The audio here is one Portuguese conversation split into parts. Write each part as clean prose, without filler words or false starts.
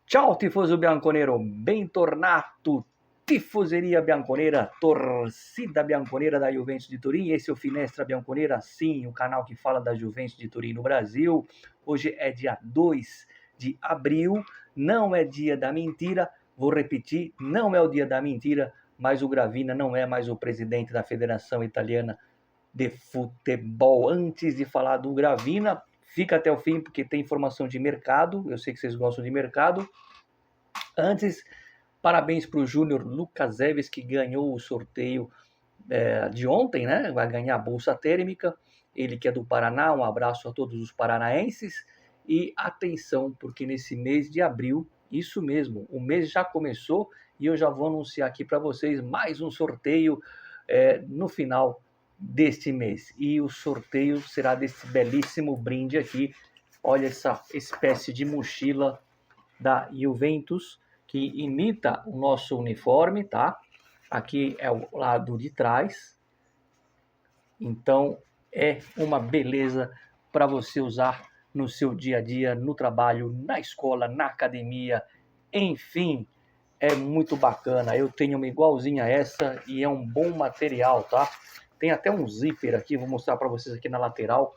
Ciao tifoso bianconero, bentornato, tifoseria bianconera, torcida bianconera da Juventus de Turim. Esse é o Finestra Bianconera, sim, o canal que fala da Juventus de Turim no Brasil. Hoje é dia 2 de abril, não é dia da mentira, vou repetir, não é o dia da mentira, mas o Gravina não é mais o presidente da Federação Italiana de Futebol. Antes de falar do Gravina, fica até o fim porque tem informação de mercado, eu sei que vocês gostam de mercado. Antes, parabéns para o Júnior Lukasevic, que ganhou o sorteio de ontem, né? Vai ganhar a Bolsa Térmica. Ele que é do Paraná, um abraço a todos os paranaenses. E atenção, porque nesse mês de abril, isso mesmo, o mês já começou e eu já vou anunciar aqui para vocês mais um sorteio no final deste mês. E o sorteio será desse belíssimo brinde aqui. Olha essa espécie de mochila da Juventus, que imita o nosso uniforme, tá? Aqui é o lado de trás. Então, é uma beleza para você usar no seu dia a dia, no trabalho, na escola, na academia, enfim, é muito bacana. Eu tenho uma igualzinha a essa e é um bom material, tá? Tem até um zíper aqui, vou mostrar para vocês aqui na lateral.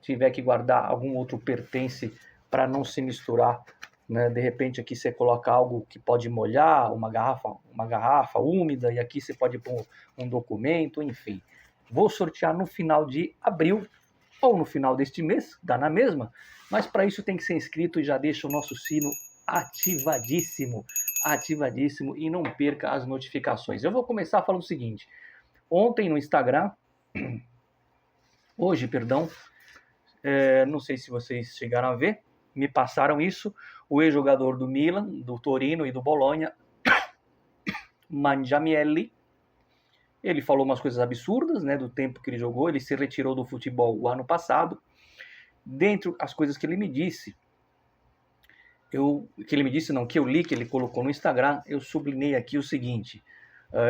Se tiver que guardar algum outro pertence para não se misturar, né? De repente aqui você coloca algo que pode molhar, uma garrafa úmida, e aqui você pode pôr um documento, enfim. Vou sortear no final de abril ou no final deste mês, dá na mesma, mas para isso tem que ser inscrito e já deixa o nosso sino ativadíssimo, ativadíssimo, e não perca as notificações. Eu vou começar falando o seguinte: ontem no Instagram, hoje, perdão, não sei se vocês chegaram a ver, me passaram isso, o ex-jogador do Milan, do Torino e do Bologna, Mangiamelli, ele falou umas coisas absurdas, né, do tempo que ele jogou, ele se retirou do futebol o ano passado. Dentre as coisas que ele me disse, que eu li, que ele colocou no Instagram, eu sublinhei aqui o seguinte: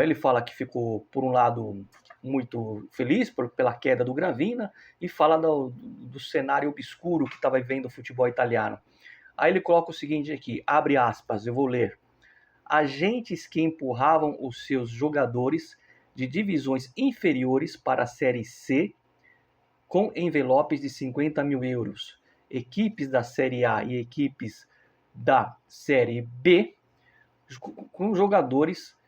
ele fala que ficou, por um lado, muito feliz pela queda do Gravina e fala do cenário obscuro que estava vivendo o futebol italiano. Aí ele coloca o seguinte aqui, abre aspas, eu vou ler. Agentes que empurravam os seus jogadores de divisões inferiores para a Série C com envelopes de 50 mil euros. Equipes da Série A e equipes da Série B com jogadores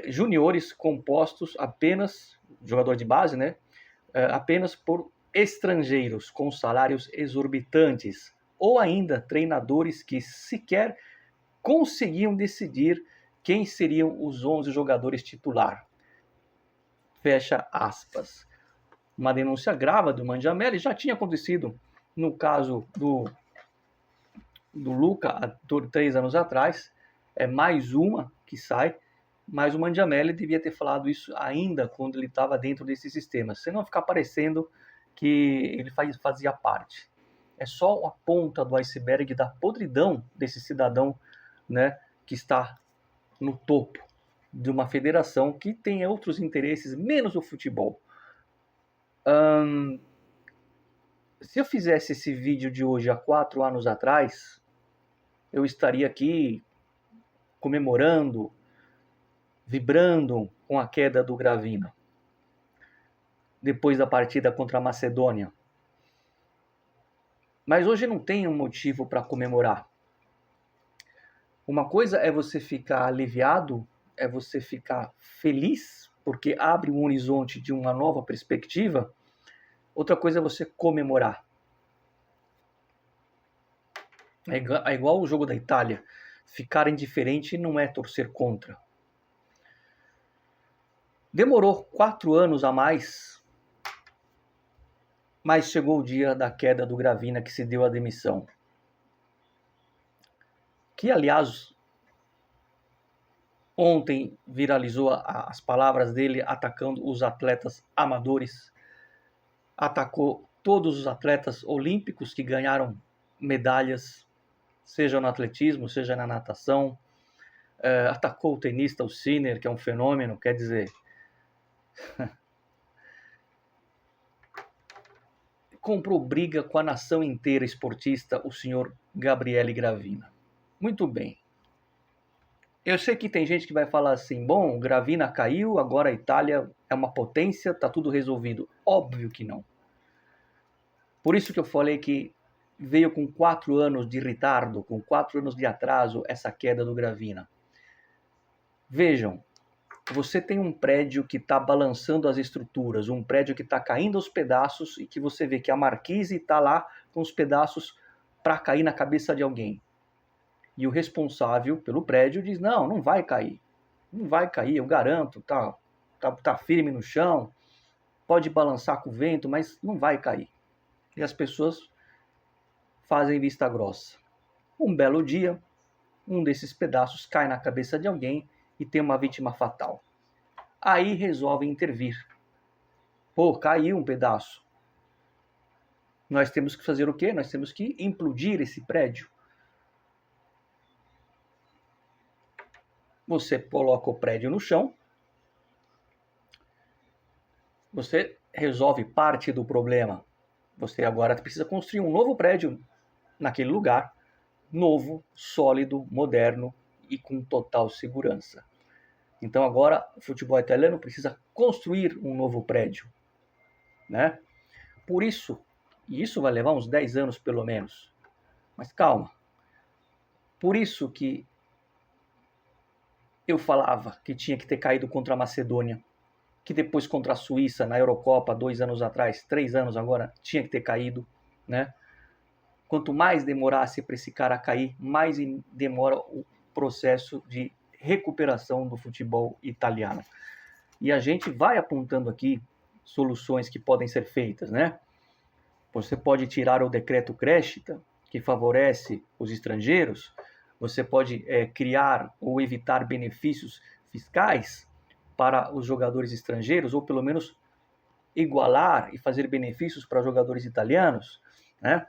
juniores compostos apenas, jogador de base, né? Apenas por estrangeiros com salários exorbitantes, ou ainda treinadores que sequer conseguiam decidir quem seriam os 11 jogadores titular. Fecha aspas. Uma denúncia grave do Mangiamelli já tinha acontecido no caso do Luca há 3 anos atrás. É mais uma que sai, mas o Mangiamelli devia ter falado isso ainda quando ele estava dentro desse sistema, senão ficar parecendo que ele fazia parte. É só a ponta do iceberg da podridão desse cidadão, né, que está no topo de uma federação que tem outros interesses, menos o futebol. Se eu fizesse esse vídeo de hoje há 4 anos atrás, eu estaria aqui comemorando, vibrando com a queda do Gravina, depois da partida contra a Macedônia. Mas hoje não tem um motivo para comemorar. Uma coisa é você ficar aliviado, é você ficar feliz, porque abre um horizonte de uma nova perspectiva. Outra coisa é você comemorar. É igual o jogo da Itália. Ficar indiferente não é torcer contra. Demorou 4 anos a mais, mas chegou o dia da queda do Gravina, que se deu a demissão. Que, aliás, ontem viralizou as palavras dele atacando os atletas amadores. Atacou todos os atletas olímpicos que ganharam medalhas, seja no atletismo, seja na natação. Atacou o tenista, o Sinner, que é um fenômeno, quer dizer... comprou briga com a nação inteira esportista, o senhor Gabriele Gravina. Muito bem. Eu sei que tem gente que vai falar assim, bom, Gravina caiu, agora a Itália é uma potência, tá tudo resolvido. Óbvio que não. Por isso que eu falei que veio com 4 anos de retardo, com 4 anos de atraso, essa queda do Gravina. Vejam, você tem um prédio que está balançando as estruturas, um prédio que está caindo aos pedaços e que você vê que a marquise está lá com os pedaços para cair na cabeça de alguém. E o responsável pelo prédio diz, não vai cair. Não vai cair, eu garanto, tá firme no chão, pode balançar com o vento, mas não vai cair. E as pessoas fazem vista grossa. Um belo dia, um desses pedaços cai na cabeça de alguém e tem uma vítima fatal. Aí resolvem intervir. Pô, caiu um pedaço. Nós temos que fazer o quê? Nós temos que implodir esse prédio. Você coloca o prédio no chão, você resolve parte do problema. Você agora precisa construir um novo prédio naquele lugar, novo, sólido, moderno e com total segurança. Então agora o futebol italiano precisa construir um novo prédio, né? Por isso, e isso vai levar uns 10 anos pelo menos, mas calma. Por isso que eu falava que tinha que ter caído contra a Macedônia, que depois contra a Suíça na Eurocopa 2 anos atrás, 3 anos agora, tinha que ter caído, né? Quanto mais demorasse para esse cara cair, mais demora o processo de recuperação do futebol italiano. E a gente vai apontando aqui soluções que podem ser feitas, né? Você pode tirar o decreto Crescita, que favorece os estrangeiros. Você pode criar ou evitar benefícios fiscais para os jogadores estrangeiros, ou pelo menos igualar e fazer benefícios para jogadores italianos, né?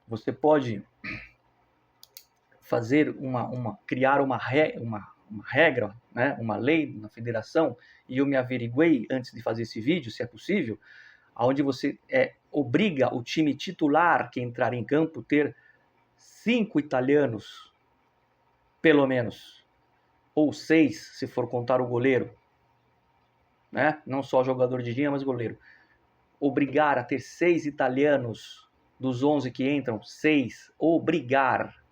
Você pode fazer criar uma regra, né? Uma lei na federação, e eu me averiguei antes de fazer esse vídeo, se é possível, onde você obriga o time titular que entrar em campo ter 5 italianos, pelo menos, ou 6, se for contar o goleiro, né? Não só jogador de linha, mas goleiro. Obrigar a ter 6 italianos dos 11 que entram, 6, obrigar.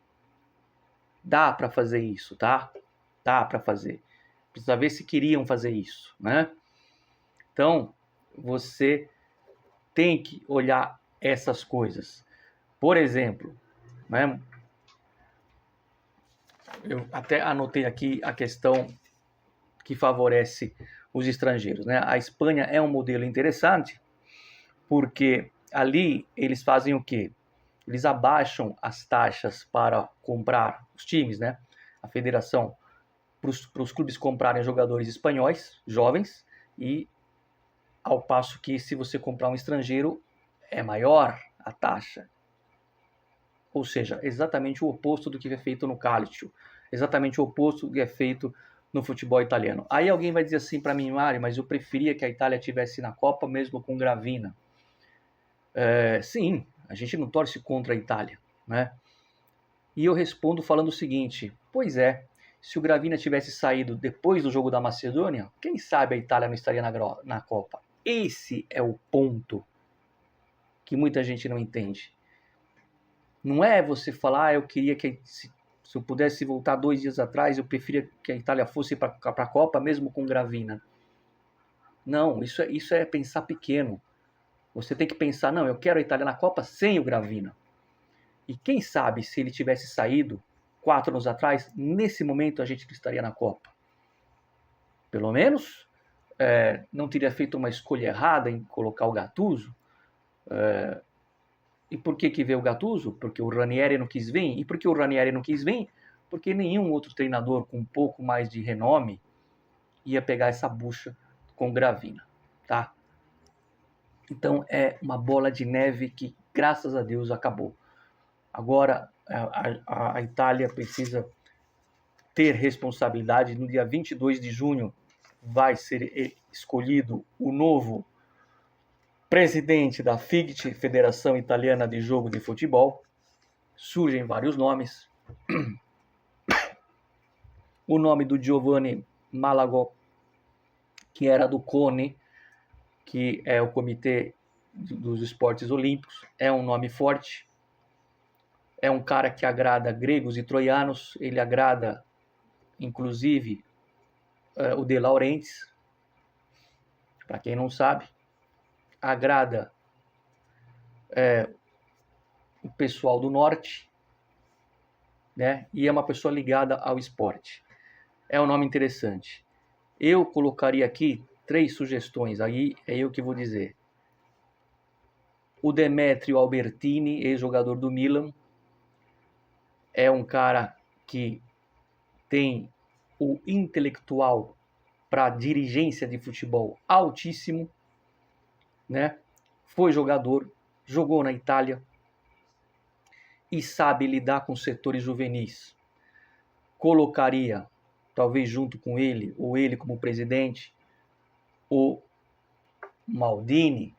Dá para fazer isso, tá? Dá para fazer. Precisa ver se queriam fazer isso, né? Então, você tem que olhar essas coisas. Por exemplo, né? Eu até anotei aqui a questão que favorece os estrangeiros, né? A Espanha é um modelo interessante, porque ali eles fazem o quê? Eles abaixam as taxas para comprar os times, né? A federação, para os clubes comprarem jogadores espanhóis, jovens, e ao passo que se você comprar um estrangeiro, é maior a taxa. Ou seja, exatamente o oposto do que é feito no Calcio, exatamente o oposto do que é feito no futebol italiano. Aí alguém vai dizer assim para mim, Mário, mas eu preferia que a Itália tivesse na Copa mesmo com Gravina. Sim, a gente não torce contra a Itália, né? E eu respondo falando o seguinte, pois é, se o Gravina tivesse saído depois do jogo da Macedônia, quem sabe a Itália não estaria na Copa. Esse é o ponto que muita gente não entende. Não é você falar, eu queria que, se eu pudesse voltar 2 dias atrás, eu preferia que a Itália fosse para a Copa, mesmo com Gravina. Não, isso é pensar pequeno. Você tem que pensar, não, eu quero a Itália na Copa sem o Gravina. E quem sabe se ele tivesse saído 4 anos atrás, nesse momento a gente estaria na Copa. Pelo menos não teria feito uma escolha errada em colocar o Gattuso. E por que veio o Gattuso? Porque o Ranieri não quis vir. E por que o Ranieri não quis vir? Porque nenhum outro treinador com um pouco mais de renome ia pegar essa bucha com Gravina, tá? Então é uma bola de neve que, graças a Deus, acabou. Agora a Itália precisa ter responsabilidade. No dia 22 de junho vai ser escolhido o novo presidente da FIGT, Federação Italiana de Jogo de Futebol. Surgem vários nomes. O nome do Giovanni Malagò, que era do CONI, que é o Comitê dos Esportes Olímpicos, é um nome forte. É um cara que agrada gregos e troianos. Ele agrada, inclusive, o De Laurentiis, para quem não sabe. Agrada o pessoal do norte, né? E é uma pessoa ligada ao esporte. É um nome interessante. Eu colocaria aqui 3 sugestões, aí é eu que vou dizer. O Demetrio Albertini, ex-jogador do Milan, é um cara que tem o intelectual para dirigência de futebol altíssimo, né? Foi jogador, jogou na Itália e sabe lidar com setores juvenis. Colocaria, talvez junto com ele, ou ele como presidente, o Maldini,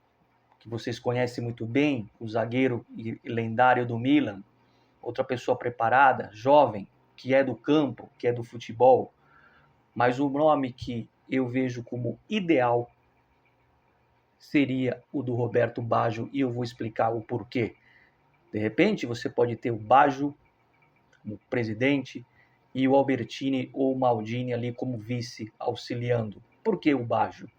que vocês conhecem muito bem, o zagueiro lendário do Milan, outra pessoa preparada, jovem, que é do campo, que é do futebol, mas o nome que eu vejo como ideal seria o do Roberto Baggio, e eu vou explicar o porquê. De repente, você pode ter o Baggio como presidente e o Albertini ou o Maldini ali como vice, auxiliando. Por que o Baggio?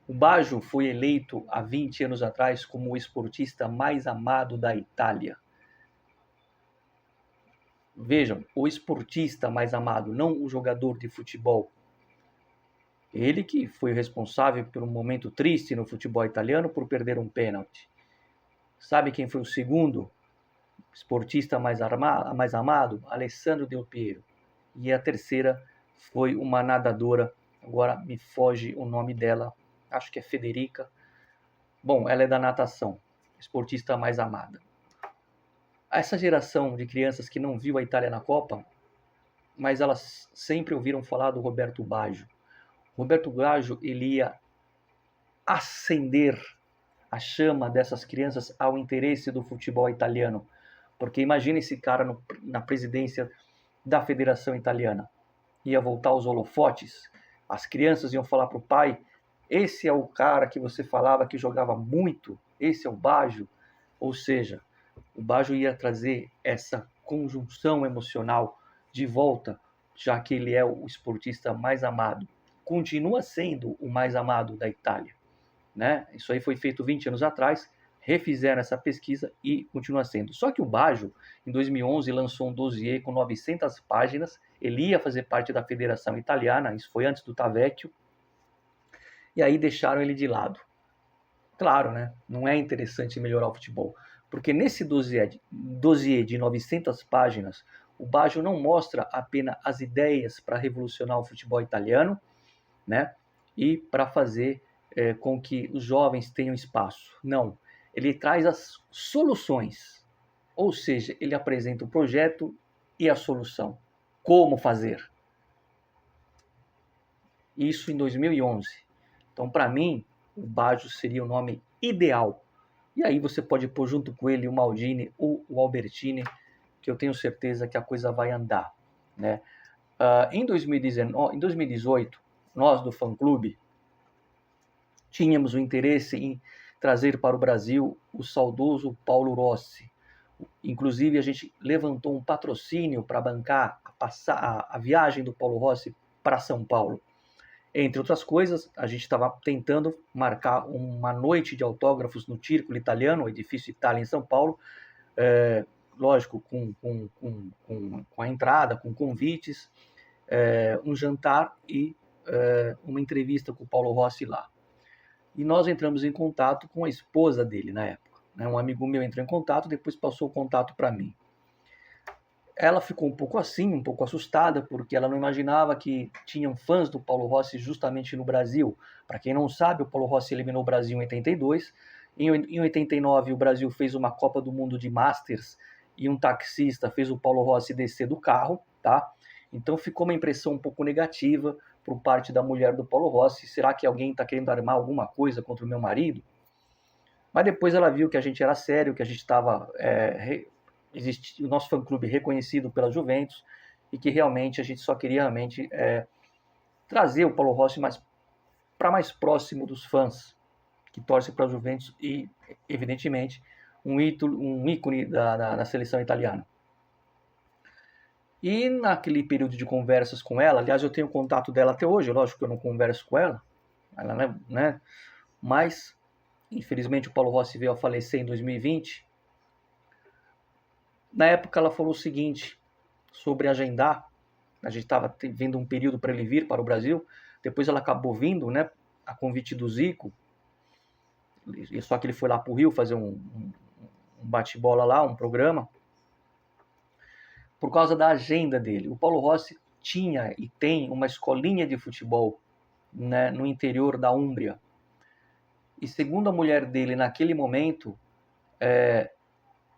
O Baggio foi eleito há 20 anos atrás como o esportista mais amado da Itália. Vejam, o esportista mais amado, não o jogador de futebol. Ele que foi responsável por um momento triste no futebol italiano por perder um pênalti. Sabe quem foi o segundo esportista mais amado? Alessandro Del Piero. E a terceira foi uma nadadora, agora me foge o nome dela, acho que é Federica. Bom, ela é da natação, esportista mais amada. Essa geração de crianças que não viu a Itália na Copa, mas elas sempre ouviram falar do Roberto Baggio. Roberto Baggio, ele ia acender a chama dessas crianças ao interesse do futebol italiano. Porque imagina esse cara na presidência da Federação Italiana. Ia voltar aos holofotes, as crianças iam falar para o pai, esse é o cara que você falava que jogava muito, esse é o Baggio. Ou seja, o Baggio ia trazer essa conjunção emocional de volta, já que ele é o esportista mais amado. Continua sendo o mais amado da Itália, né? Isso aí foi feito 20 anos atrás, refizeram essa pesquisa e continua sendo. Só que o Baggio, em 2011, lançou um dossiê com 900 páginas, ele ia fazer parte da Federação Italiana, isso foi antes do Tavecchio, e aí deixaram ele de lado. Claro, né? Não é interessante melhorar o futebol, porque nesse dossiê de 900 páginas, o Baggio não mostra apenas as ideias para revolucionar o futebol italiano, né? E para fazer com que os jovens tenham espaço. Não, ele traz as soluções, ou seja, ele apresenta o projeto e a solução. Como fazer? Isso em 2011. Então, para mim, o Baggio seria o nome ideal. E aí você pode pôr junto com ele o Maldini ou o Albertini, que eu tenho certeza que a coisa vai andar, né? Em 2018, nós do fã-clube tínhamos o interesse em trazer para o Brasil o saudoso Paulo Rossi. Inclusive, a gente levantou um patrocínio para bancar a viagem do Paulo Rossi para São Paulo. Entre outras coisas, a gente estava tentando marcar uma noite de autógrafos no Círculo Italiano, o edifício Itália em São Paulo, lógico, com a entrada, com convites, um jantar e uma entrevista com o Paulo Rossi lá. E nós entramos em contato com a esposa dele na época, né? Um amigo meu entrou em contato, depois passou o contato para mim. Ela ficou um pouco assim, um pouco assustada, porque ela não imaginava que tinham fãs do Paulo Rossi justamente no Brasil. Para quem não sabe, o Paulo Rossi eliminou o Brasil em 82. Em 89, o Brasil fez uma Copa do Mundo de Masters e um taxista fez o Paulo Rossi descer do carro, tá? Então ficou uma impressão um pouco negativa por parte da mulher do Paulo Rossi. Será que alguém está querendo armar alguma coisa contra o meu marido? Mas depois ela viu que a gente era sério, que a gente estava o nosso fã-clube reconhecido pela Juventus e que realmente a gente só queria realmente trazer o Paulo Rossi para mais próximo dos fãs que torcem para a Juventus e, evidentemente, um ícone da seleção italiana. E naquele período de conversas com ela, aliás, eu tenho contato dela até hoje, lógico que eu não converso com ela, né? Mas, infelizmente, o Paulo Rossi veio a falecer em 2020. Na época, ela falou o seguinte sobre agendar. A gente estava vendo um período para ele vir para o Brasil. Depois ela acabou vindo, né? A convite do Zico. Só que ele foi lá para o Rio fazer um bate-bola lá, um programa. Por causa da agenda dele. O Paulo Rossi tinha e tem uma escolinha de futebol, né, no interior da Úmbria. E segundo a mulher dele, naquele momento,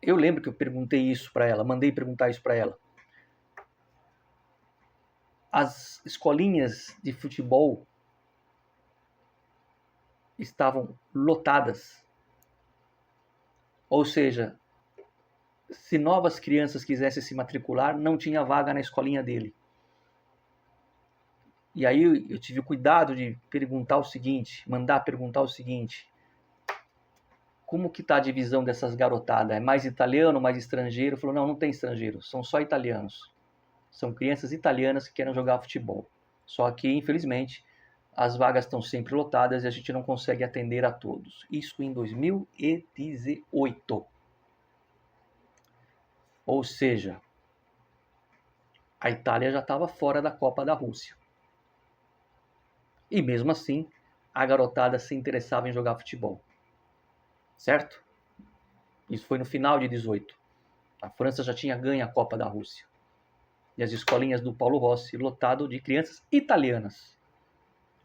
eu lembro que eu perguntei isso para ela, mandei perguntar isso para ela. As escolinhas de futebol estavam lotadas. Ou seja, se novas crianças quisessem se matricular, não tinha vaga na escolinha dele. E aí eu tive o cuidado de perguntar o seguinte, mandar perguntar o seguinte: como que está a divisão dessas garotadas? É mais italiano, mais estrangeiro? Falou, não tem estrangeiro, são só italianos. São crianças italianas que querem jogar futebol. Só que, infelizmente, as vagas estão sempre lotadas e a gente não consegue atender a todos. Isso em 2018. Ou seja, a Itália já estava fora da Copa da Rússia. E mesmo assim, a garotada se interessava em jogar futebol. Certo? Isso foi no final de 18. A França já tinha ganho a Copa da Rússia. E as escolinhas do Paulo Rossi lotado de crianças italianas,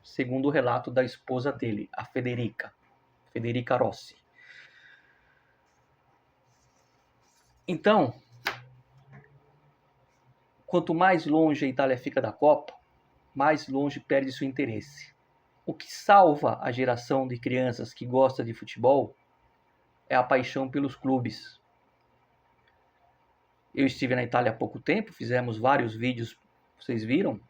segundo o relato da esposa dele, a Federica Rossi. Então, quanto mais longe a Itália fica da Copa, mais longe perde seu interesse. O que salva a geração de crianças que gosta de futebol é a paixão pelos clubes. Eu estive na Itália há pouco tempo, fizemos vários vídeos, vocês viram?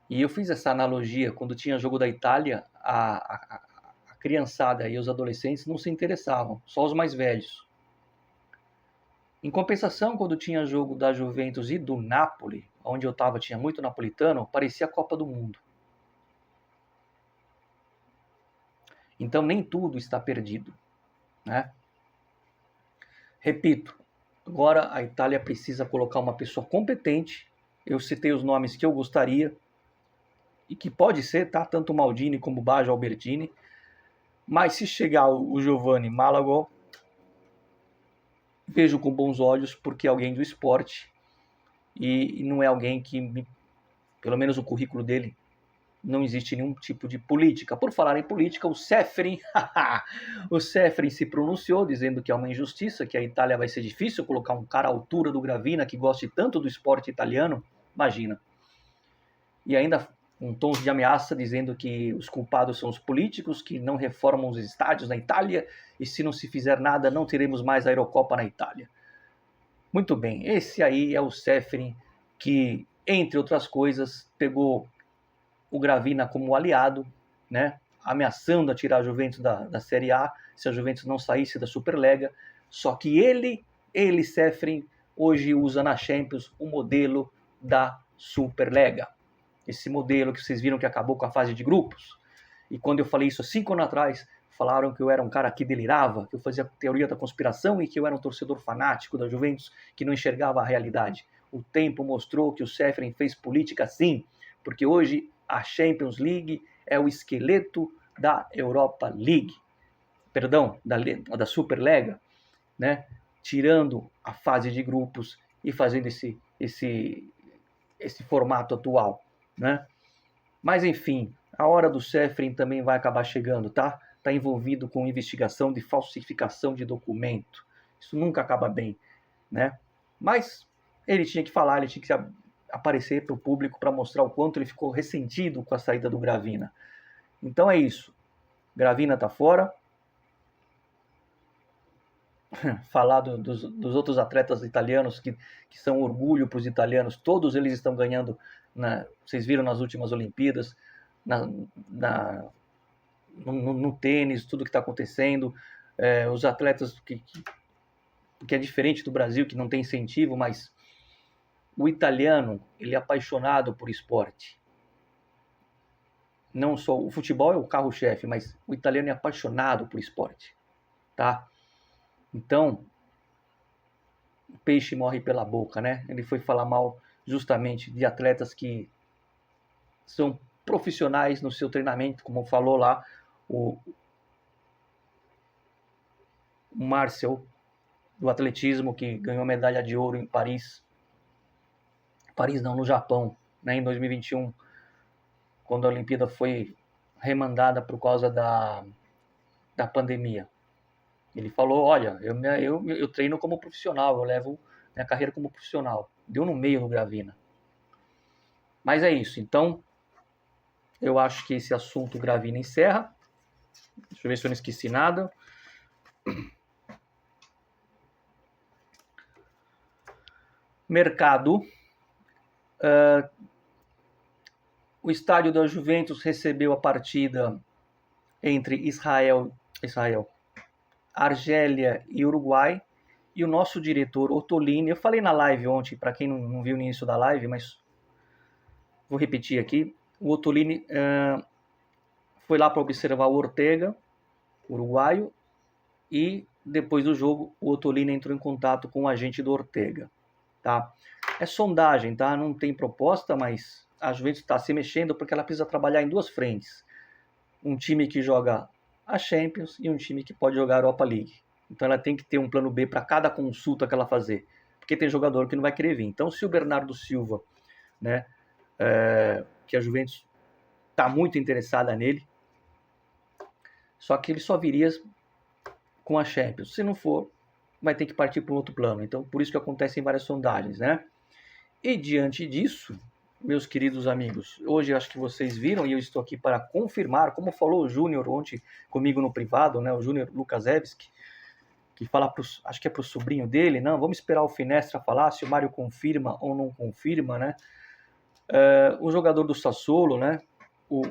E eu fiz essa analogia, quando tinha jogo da Itália, a criançada e os adolescentes não se interessavam, só os mais velhos. Em compensação, quando tinha jogo da Juventus e do Napoli, onde eu estava, tinha muito napolitano, parecia a Copa do Mundo. Então nem tudo está perdido, né? Repito, agora a Itália precisa colocar uma pessoa competente. Eu citei os nomes que eu gostaria, e que pode ser, tá? Tanto Maldini como Baggio Albertini. Mas se chegar o Giovanni Malagò, vejo com bons olhos, porque é alguém do esporte e não é alguém que, pelo menos o currículo dele, não existe nenhum tipo de política. Por falar em política, o Ceferin se pronunciou dizendo que é uma injustiça, que a Itália vai ser difícil colocar um cara à altura do Gravina que goste tanto do esporte italiano, imagina. E ainda com tons de ameaça dizendo que os culpados são os políticos, que não reformam os estádios na Itália, e se não se fizer nada, não teremos mais a Eurocopa na Itália. Muito bem, esse aí é o Ceferin que, entre outras coisas, pegou o Gravina como aliado, né, ameaçando a tirar a Juventus da Série A, se a Juventus não saísse da Superlega, só que ele, Ceferin, hoje usa na Champions o modelo da Superlega. Esse modelo que vocês viram que acabou com a fase de grupos. E quando eu falei isso 5 anos atrás, falaram que eu era um cara que delirava, que eu fazia teoria da conspiração e que eu era um torcedor fanático da Juventus que não enxergava a realidade. O tempo mostrou que o Ceferin fez política sim, porque hoje a Champions League é o esqueleto da Europa League, perdão, da Superlega, né? Tirando a fase de grupos e fazendo esse formato atual, né? Mas enfim, a hora do Ceferin também vai acabar chegando, tá? Está envolvido com investigação de falsificação de documento. Isso nunca acaba bem, né? Mas ele tinha que falar, ele tinha que aparecer para o público para mostrar o quanto ele ficou ressentido com a saída do Gravina. Então é isso. Gravina está fora. falar dos outros atletas italianos que são orgulho para os italianos. Todos eles estão ganhando, vocês viram nas últimas Olimpíadas, no tênis, tudo que está acontecendo. Os atletas que é diferente do Brasil, que não tem incentivo, mas o italiano, ele é apaixonado por esporte. Não só o futebol é o carro-chefe, mas o italiano é apaixonado por esporte, tá? Então, o peixe morre pela boca, né? Ele foi falar mal justamente de atletas que são profissionais no seu treinamento, como falou lá o Marcel, do atletismo, que ganhou medalha de ouro em Paris. Paris não, no Japão, né, em 2021, quando a Olimpíada foi remandada por causa da pandemia. Ele falou, olha, eu treino como profissional, eu levo minha carreira como profissional. Deu no meio no Gravina. Mas é isso, então eu acho que esse assunto Gravina encerra. Deixa eu ver se eu não esqueci nada. Mercado. O estádio da Juventus recebeu a partida entre Israel, Argélia e Uruguai. E o nosso diretor Ottolini, eu falei na live ontem, para quem não viu no início da live, mas vou repetir aqui. O Ottolini foi lá para observar o Ortega, uruguaio, e depois do jogo o Ottolini entrou em contato com o agente do Ortega. Tá? É sondagem, tá? Não tem proposta, mas a Juventus está se mexendo porque ela precisa trabalhar em duas frentes. Um time que joga a Champions e um time que pode jogar a Europa League. Então ela tem que ter um plano B para cada consulta que ela fazer, porque tem jogador que não vai querer vir. Então se o Bernardo Silva, né, que a Juventus está muito interessada nele, só que ele só viria com a Champions. Se não for, vai ter que partir para um outro plano. Então por isso que acontecem várias sondagens, né? E diante disso, meus queridos amigos, hoje acho que vocês viram e eu estou aqui para confirmar, como falou o Júnior ontem comigo no privado, né, o Júnior Lukaszewski, que fala, acho que é para o sobrinho dele, não, vamos esperar o Finestra falar se o Mário confirma ou não confirma, né? O jogador do Sassuolo, né, o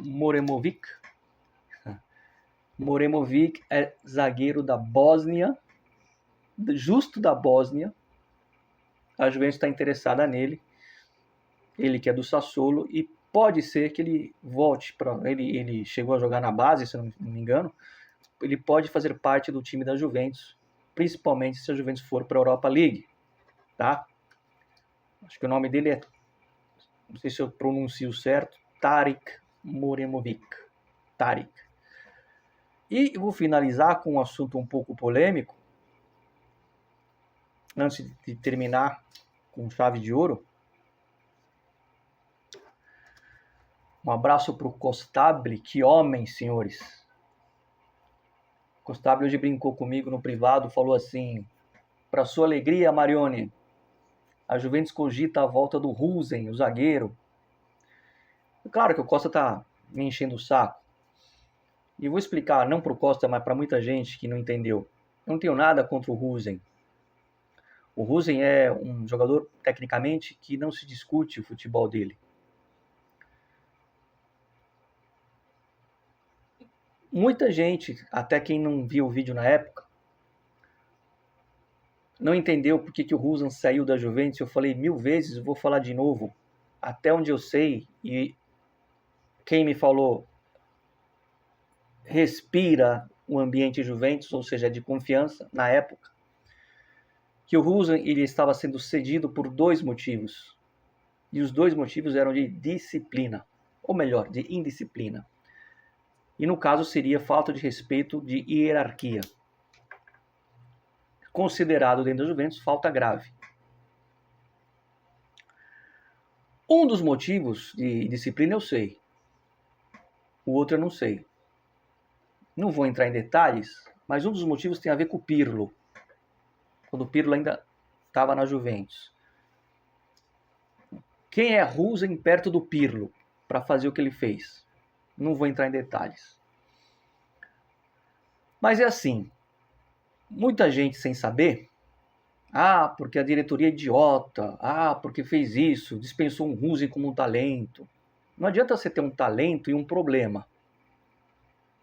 Moremovic é zagueiro da Bósnia, justo da Bósnia. A Juventus está interessada nele, ele que é do Sassuolo, e pode ser que ele volte para ele chegou a jogar na base, se não me engano. Ele pode fazer parte do time da Juventus, principalmente se a Juventus for para a Europa League, tá? Acho que o nome dele é, não sei se eu pronuncio certo, Tarik Moremovic. Tarik. E eu vou finalizar com um assunto um pouco polêmico, antes de terminar com chave de ouro. Um abraço para o Costable, que homem, senhores. O Costable hoje brincou comigo no privado, falou assim, para sua alegria, Marione, a Juventus cogita a volta do Husen, o zagueiro. Claro que o Costa tá me enchendo o saco. E vou explicar, não para o Costa, mas para muita gente que não entendeu. Eu não tenho nada contra o Husen. O Husen é um jogador, tecnicamente, que não se discute o futebol dele. Muita gente, até quem não viu o vídeo na época, não entendeu por que o Husen saiu da Juventus. Eu falei 1000 vezes, vou falar de novo. Até onde eu sei, e quem me falou respira o ambiente Juventus, ou seja, de confiança na época, que o Husen ele estava sendo cedido por 2 motivos. E os 2 motivos eram de disciplina, ou melhor, de indisciplina. E no caso seria falta de respeito de hierarquia. Considerado dentro da Juventus falta grave. Um dos motivos de disciplina eu sei. O outro eu não sei. Não vou entrar em detalhes, mas um dos motivos tem a ver com o Pirlo. Quando o Pirlo ainda estava na Juventus. Quem é Husen perto do Pirlo para fazer o que ele fez? Não vou entrar em detalhes. Mas é assim. muita gente sem saber, porque a diretoria é idiota, porque fez isso, dispensou um Ruse como um talento. Não adianta você ter um talento e um problema.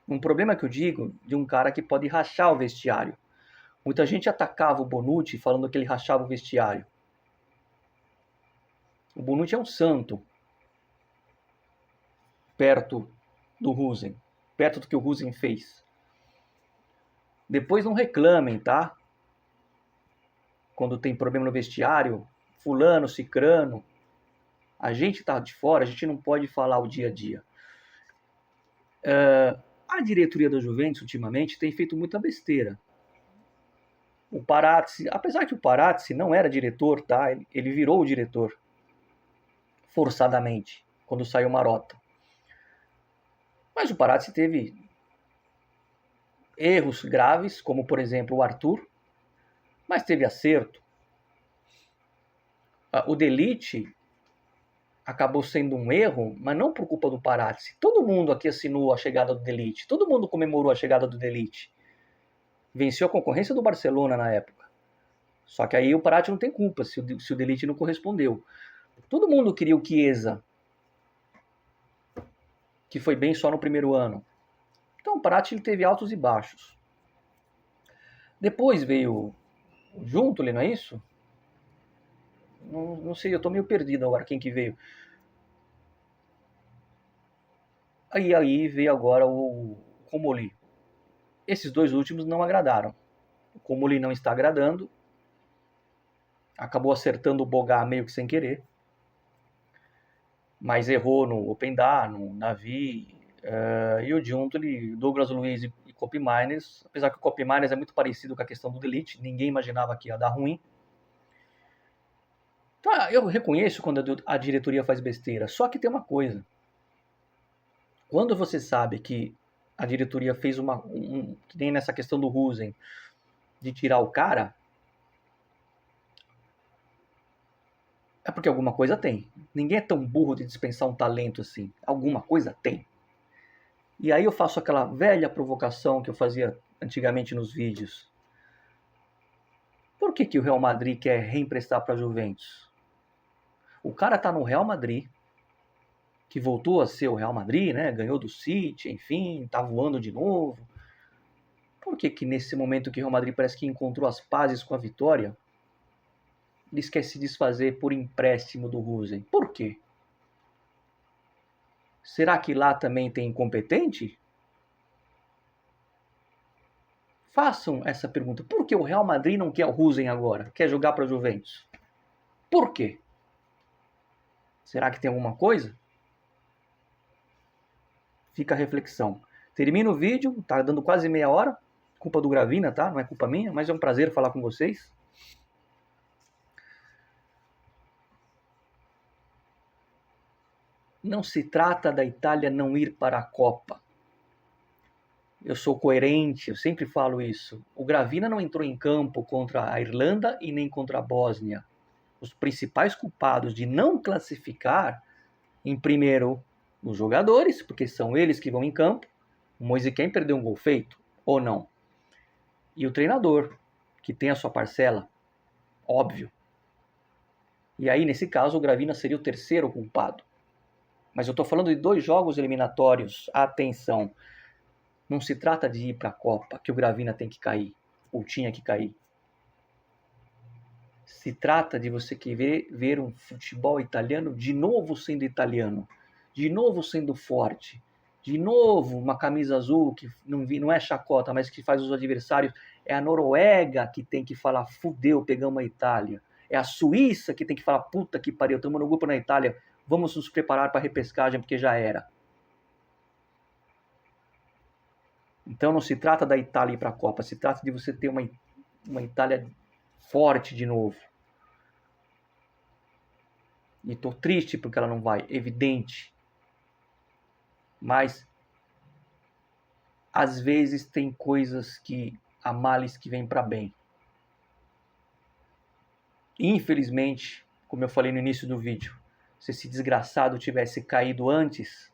Um problema que eu digo de um cara que pode rachar o vestiário. Muita gente atacava o Bonucci falando que ele rachava o vestiário. O Bonucci é um santo perto do Rosen, perto do que o Rosen fez. Depois não reclamem, tá? Quando tem problema no vestiário, fulano, cicrano, a gente tá de fora, a gente não pode falar o dia a dia. A diretoria da Juventus, ultimamente, tem feito muita besteira. O Parazzi, apesar que o Parazzi não era diretor, tá? Ele virou o diretor, forçadamente, quando saiu Marotta. Mas o Parazzi teve erros graves, como, por exemplo, o Arthur, mas teve acerto. O De Ligt acabou sendo um erro, mas não por culpa do Parazzi. Todo mundo aqui assinou a chegada do De Ligt, todo mundo comemorou a chegada do De Ligt. Venceu a concorrência do Barcelona na época. Só que aí o Parazzi não tem culpa se o De Ligt não correspondeu. Todo mundo queria o Chiesa, que foi bem só no primeiro ano. Então o Parazzi teve altos e baixos. Depois veio junto, não é isso? Não sei, eu tô meio perdido agora quem que veio. Aí veio agora o Comolli. Esses dois últimos não agradaram. O Comolli não está agradando. Acabou acertando o Bogá meio que sem querer. Mas errou no Openda, no Navi. E o junto, Douglas Luiz e Copy Miners. Apesar que o Copy Miners é muito parecido com a questão do De Ligt. Ninguém imaginava que ia dar ruim. Então, eu reconheço quando a diretoria faz besteira. Só que tem uma coisa. Quando você sabe que a diretoria fez que nem nessa questão do Rosen, de tirar o cara, é porque alguma coisa tem. Ninguém é tão burro de dispensar um talento assim. Alguma coisa tem. E aí eu faço aquela velha provocação que eu fazia antigamente nos vídeos. Por que o Real Madrid quer reemprestar para a Juventus? O cara tá no Real Madrid, que voltou a ser o Real Madrid, né? Ganhou do City, enfim, tá voando de novo. Por que nesse momento que o Real Madrid parece que encontrou as pazes com a vitória, eles querem se desfazer por empréstimo do Rosen? Por quê? Será que lá também tem incompetente? Façam essa pergunta. Por que o Real Madrid não quer o Rosen agora? Quer jogar para a Juventus? Por quê? Será que tem alguma coisa? Fica a reflexão. Termina o vídeo, tá dando quase meia hora. Culpa do Gravina, tá? Não é culpa minha, mas é um prazer falar com vocês. Não se trata da Itália não ir para a Copa. Eu sou coerente, eu sempre falo isso. O Gravina não entrou em campo contra a Irlanda e nem contra a Bósnia. Os principais culpados de não classificar, em primeiro, os jogadores, porque são eles que vão em campo. O Moise Kean perdeu um gol feito, ou não. E o treinador, que tem a sua parcela, óbvio. E aí, nesse caso, o Gravina seria o terceiro culpado. Mas eu estou falando de 2 jogos eliminatórios. Atenção! Não se trata de ir para a Copa, que o Gravina tem que cair, ou tinha que cair. Se trata de você querer ver um futebol italiano de novo sendo italiano, de novo sendo forte, de novo uma camisa azul que não é chacota, mas que faz os adversários. É a Noruega que tem que falar, fudeu, pegamos a Itália. É a Suíça que tem que falar, puta que pariu, estamos no grupo na Itália, vamos nos preparar para a repescagem porque já era. Então não se trata da Itália ir para a Copa, se trata de você ter uma Itália forte de novo. E estou triste porque ela não vai, evidente. Mas às vezes tem coisas que há males que vêm para bem. Infelizmente, como eu falei no início do vídeo, se esse desgraçado tivesse caído antes,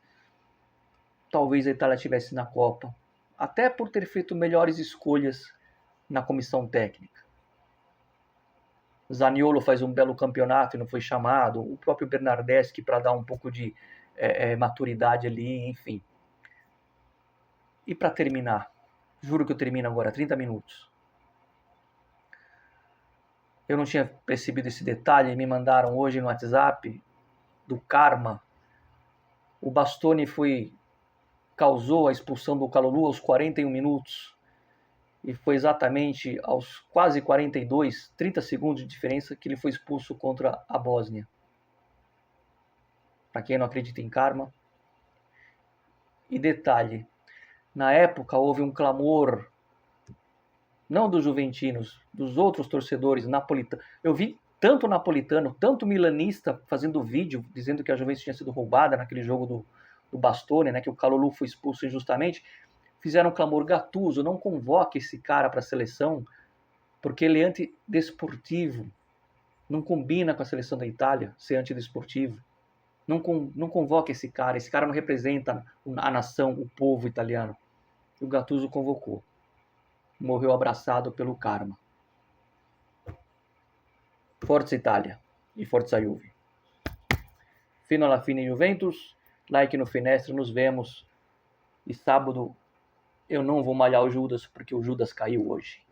talvez a Itália estivesse na Copa. Até por ter feito melhores escolhas na comissão técnica. Zaniolo faz um belo campeonato e não foi chamado. O próprio Bernardeschi para dar um pouco de maturidade ali, enfim. E para terminar, juro que eu termino agora, 30 minutos. Eu não tinha percebido esse detalhe, me mandaram hoje no WhatsApp do Karma. O Bastoni causou a expulsão do Kalulu aos 41 minutos. E foi exatamente aos quase 42, 30 segundos de diferença, que ele foi expulso contra a Bósnia. Para quem não acredita em karma. E detalhe, na época houve um clamor, não dos juventinos, dos outros torcedores napolitanos. Eu vi tanto napolitano, tanto milanista fazendo vídeo, dizendo que a Juventus tinha sido roubada naquele jogo do Bastoni, né, que o Kalulu foi expulso injustamente. Fizeram um clamor: Gattuso, não convoque esse cara para a seleção, porque ele é antidesportivo. Não combina com a seleção da Itália ser antidesportivo. Não convoque esse cara não representa a nação, o povo italiano. E o Gattuso convocou. Morreu abraçado pelo karma. Forza Itália e Forza Juve. Fino alla fine Juventus, like no Finestra, nos vemos. E sábado eu não vou malhar o Judas, porque o Judas caiu hoje.